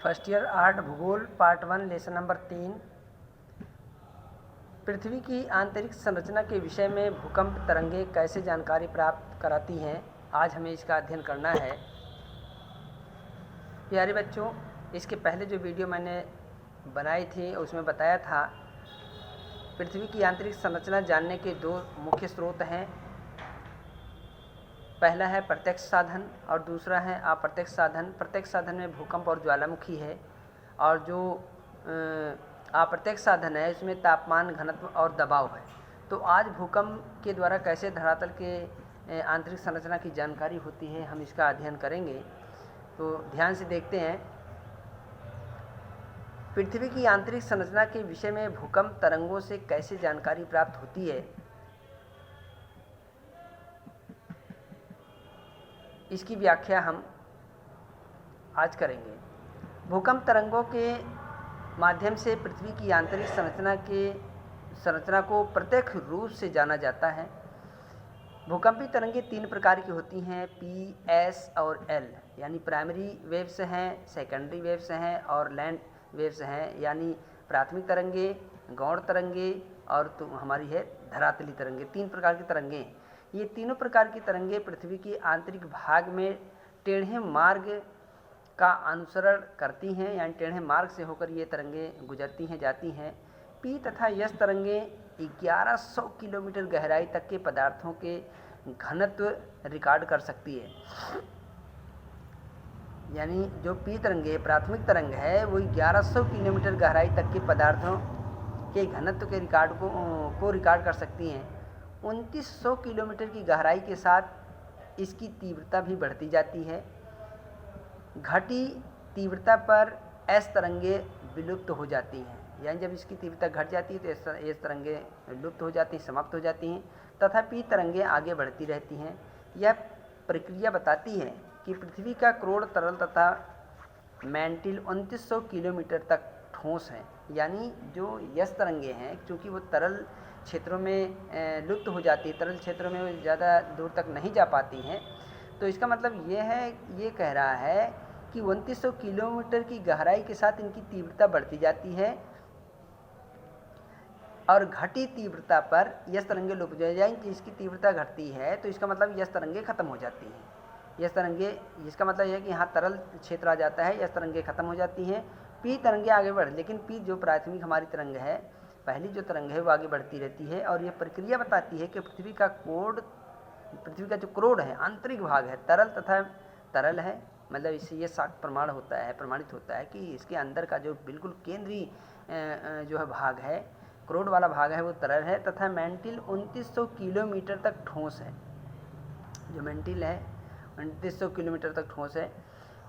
First year art भूगोल part 1 lesson number 3 पृथ्वी की आंतरिक संरचना के विषय में भूकंप तरंगें कैसे जानकारी प्राप्त कराती हैं, आज हमें इसका अध्ययन करना है। प्यारे बच्चों, इसके पहले जो वीडियो मैंने बनाई थी उसमें बताया था पृथ्वी की आंतरिक संरचना जानने के दो मुख्य स्रोत हैं। पहला है प्रत्यक्ष साधन और दूसरा है अप्रत्यक्ष साधन। प्रत्यक्ष साधन में भूकंप और ज्वालामुखी है और जो अप्रत्यक्ष साधन है इसमें तापमान, घनत्व और दबाव है। तो आज भूकंप के द्वारा कैसे धरातल के आंतरिक संरचना की जानकारी होती है, हम इसका अध्ययन करेंगे। तो ध्यान से देखते हैं। पृथ्वी की आंतरिक संरचना के विषय में भूकंप तरंगों से कैसे जानकारी प्राप्त होती है, इसकी व्याख्या हम आज करेंगे। भूकंप तरंगों के माध्यम से पृथ्वी की आंतरिक संरचना को प्रत्यक्ष रूप से जाना जाता है। भूकंपी तरंगें तीन प्रकार की होती हैं, पी, एस और एल, यानी प्राइमरी वेव्स हैं, सेकेंडरी वेव्स हैं और लैंड वेव्स हैं, यानी प्राथमिक तरंगें, गौण तरंगें और तो हमारी है धरातली तरंगें। तीन प्रकार की तरंगें। ये तीनों प्रकार की तरंगें पृथ्वी के आंतरिक भाग में टेढ़े मार्ग का अनुसरण करती हैं, यानी टेढ़े मार्ग से होकर ये तरंगें गुजरती हैं, जाती हैं। पी तथा यस तरंगें 1100 किलोमीटर गहराई तक के पदार्थों के घनत्व रिकॉर्ड कर सकती है। यानी जो पी तरंगे प्राथमिक तरंग है वो 1100 किलोमीटर गहराई तक के पदार्थों के घनत्व के रिकॉर्ड को रिकॉर्ड कर सकती हैं। 2900 किलोमीटर की गहराई के साथ इसकी तीव्रता भी बढ़ती जाती है। घटी तीव्रता पर एस तरंगें विलुप्त हो जाती हैं, यानी जब इसकी तीव्रता घट जाती है तो एस तरंगें लुप्त हो जाती हैं, समाप्त हो जाती हैं, तथा पी तरंगें आगे बढ़ती रहती हैं। यह प्रक्रिया बताती है कि पृथ्वी का क्रोड तरल तथा मैंटिल 2900 किलोमीटर तक ठोस है। यानी जो यस तरंगें हैं, क्योंकि वो तरल क्षेत्रों में लुप्त हो जाती है, तरल क्षेत्रों में ज़्यादा दूर तक नहीं जा पाती हैं, तो इसका मतलब ये कह रहा है कि 2900 किलोमीटर की गहराई के साथ इनकी तीव्रता बढ़ती जाती है और घटी तीव्रता पर यस तरंगें लुप्त हो जाएंगी। इसकी तीव्रता घटती है तो इसका मतलब यस तरंगें खत्म हो जाती हैं। यस तरंगें, इसका मतलब यह है कि यहाँ तरल क्षेत्र आ जाता है, यस तरंगें खत्म हो जाती हैं, पी तरंगें आगे बढ़, लेकिन पी जो प्राथमिक हमारी तरंग है, पहली जो तरंग है वो आगे बढ़ती रहती है। और ये प्रक्रिया बताती है कि पृथ्वी का जो क्रोड है, आंतरिक भाग है, तरल है, मतलब इससे ये साक्ष्य प्रमाणित होता है कि इसके अंदर का जो बिल्कुल केंद्रीय जो है भाग है, क्रोड वाला भाग है, वो तरल है तथा मैंटिल 2900 किलोमीटर तक ठोस है। जो मैंटिल है 2900 किलोमीटर तक ठोस है।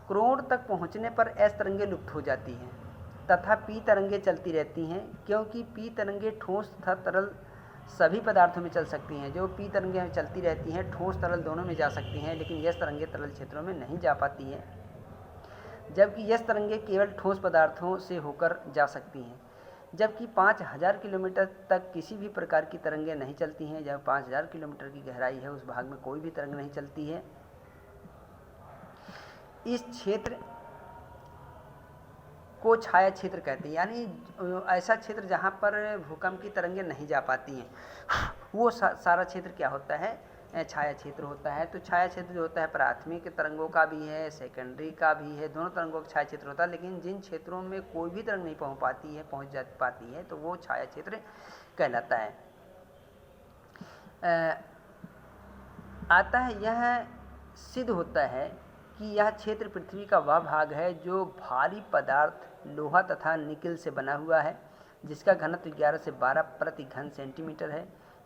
क्रोड तक पहुंचने पर एस तरंगें लुप्त हो जाती हैं तथा पी तरंगें चलती रहती हैं, क्योंकि पी तरंगें ठोस तथा तरल सभी पदार्थों में चल सकती हैं। जो पी तरंगें चलती रहती हैं, ठोस तरल दोनों में जा सकती हैं, लेकिन यस तरंगें तरल क्षेत्रों में नहीं जा पाती हैं, जबकि यस तरंगें केवल ठोस पदार्थों से होकर जा सकती हैं। जबकि 5000 किलोमीटर तक किसी भी प्रकार की तरंगें नहीं चलती हैं। जब 5000 किलोमीटर की गहराई है उस भाग में कोई भी तरंग नहीं चलती है। इस क्षेत्र को छाया क्षेत्र कहते हैं, यानी ऐसा क्षेत्र जहाँ पर भूकंप की तरंगें नहीं जा पाती हैं, वो सारा क्षेत्र क्या होता है, छाया क्षेत्र होता है। तो छाया क्षेत्र जो होता है प्राथमिक तरंगों का भी है, सेकेंडरी का भी है, दोनों तरंगों का छाया क्षेत्र होता है। लेकिन जिन क्षेत्रों में कोई भी तरंग नहीं पहुँच पाती है तो वो छाया क्षेत्र कहलाता है। यह सिद्ध होता है कि यह क्षेत्र पृथ्वी का वह भाग है जो भारी पदार्थ लोहा तथा निकिल से बना हुआ है, जिसका घनत्व 11 से 12 प्रति घन सेंटीमीटर है।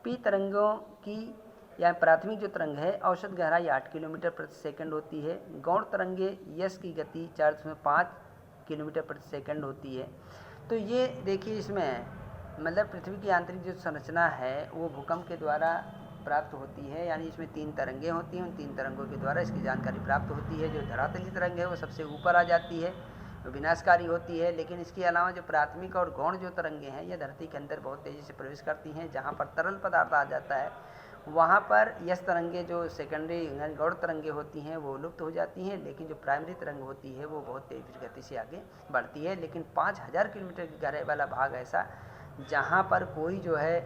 पी तरंगों की या प्राथमिक जो तरंग है औसत गहराई 8 किलोमीटर प्रति सेकंड होती है। गौण तरंगें यस की गति 4.5 किलोमीटर प्रति सेकंड होती है। तो ये देखिए, इसमें मतलब पृथ्वी की आंतरिक जो संरचना है वो भूकंप के द्वारा प्राप्त होती है, यानी इसमें तीन तरंगें होती हैं। उन तीन तरंगों के द्वारा इसकी जानकारी प्राप्त होती है। जो धरातली तरंग है वो सबसे ऊपर आ जाती है, विनाशकारी होती है, लेकिन इसके अलावा जो प्राथमिक और गौण जो तरंगें हैं ये धरती के अंदर बहुत तेज़ी से प्रवेश करती हैं। जहाँ पर तरल पदार्थ आ जाता है वहाँ पर यस तरंगे जो सेकेंडरी यानी गौड़ तरंगे होती हैं वो लुप्त हो जाती हैं, लेकिन जो प्राइमरी तरंग होती है वो बहुत तेज गति से आगे बढ़ती है। लेकिन 5000 किलोमीटर की गहराई वाला भाग ऐसा जहाँ पर कोई जो है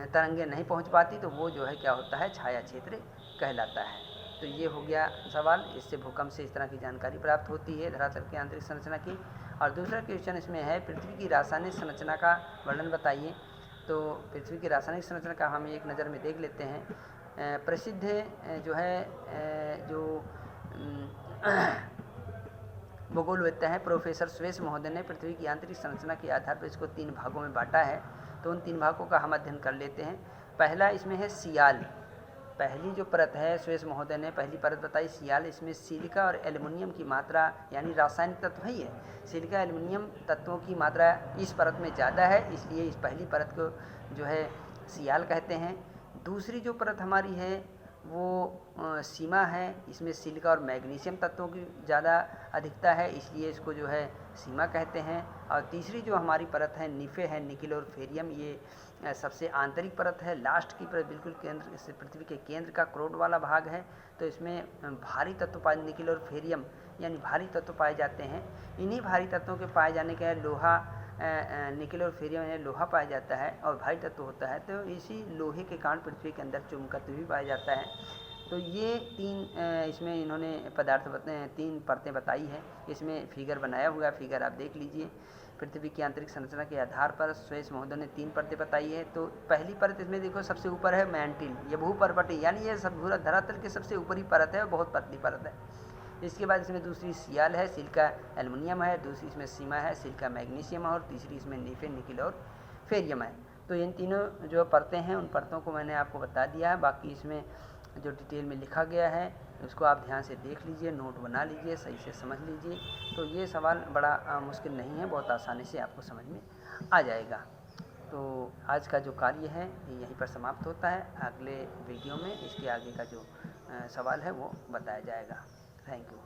तरंगे नहीं पहुँच पाती, तो वो जो है क्या होता है, छाया क्षेत्र कहलाता है। तो ये हो गया सवाल। इससे भूकंप से इस तरह की जानकारी प्राप्त होती है धरातल की आंतरिक संरचना की। और दूसरा क्वेश्चन इसमें है, पृथ्वी की रासायनिक संरचना का वर्णन बताइए। तो पृथ्वी की रासायनिक संरचना का हम एक नज़र में देख लेते हैं। प्रसिद्ध जो है जो भूगोलवेत्ता है प्रोफेसर सुरेश महोदय ने पृथ्वी की आंतरिक संरचना के आधार पर इसको 3 भागों में बांटा है। तो उन 3 भागों का हम अध्ययन कर लेते हैं। पहला इसमें है सियाल। पहली जो परत है, सुरेश महोदय ने पहली परत बताई सियाल। इसमें सिलिका और एल्युमिनियम की मात्रा यानी रासायनिक तत्व ही है, सिलिका एल्युमिनियम तत्वों की मात्रा इस परत में ज़्यादा है, इसलिए इस पहली परत को जो है सियाल कहते हैं। दूसरी जो परत हमारी है वो सीमा है। इसमें सिलिका और मैग्नीशियम तत्वों की ज़्यादा अधिकता है, इसलिए इसको जो है सीमा कहते हैं। और तीसरी जो हमारी परत है निफे है, निकिल और फेरियम, ये सबसे आंतरिक परत है, लास्ट की परत बिल्कुल केंद्र से पृथ्वी के केंद्र का क्रोड वाला भाग है। तो इसमें भारी तत्व पाए, निकिल और फेरियम यानी भारी तत्व पाए जाते हैं। इन्हीं भारी तत्वों के पाए जाने के लोहा, निकिल और फेरियम यानी लोहा पाया जाता है और भारी तत्व होता है। तो इसी लोहे के कारण पृथ्वी के अंदर चुंबकत्व भी पाया जाता है। तो ये 3 इसमें इन्होंने पदार्थ 3 परतें बताई है। इसमें फिगर बनाया हुआ, फिगर आप देख लीजिए। पृथ्वी की आंतरिक संरचना के आधार पर सुरेश महोदय ने 3 परतें बताई है। तो पहली परत इसमें देखो सबसे ऊपर है मैंटिल, ये भूपर्वटी यानी ये सब धरातल के सबसे ऊपरी परत है और बहुत पतली परत है। इसके बाद इसमें दूसरी सियाल है, सिलिका एल्युमिनियम है, दूसरी इसमें सीमा है, सिलिका मैग्नीशियम है, और तीसरी इसमें निफे, निकिल और फेरियम है। तो इन तीनों जो परतें हैं उन परतों को मैंने आपको बता दिया है। बाकी इसमें जो डिटेल में लिखा गया है उसको आप ध्यान से देख लीजिए, नोट बना लीजिए, सही से समझ लीजिए। तो ये सवाल बड़ा मुश्किल नहीं है, बहुत आसानी से आपको समझ में आ जाएगा। तो आज का जो कार्य है ये यहीं पर समाप्त होता है। अगले वीडियो में इसके आगे का जो सवाल है वो बताया जाएगा। Thank you.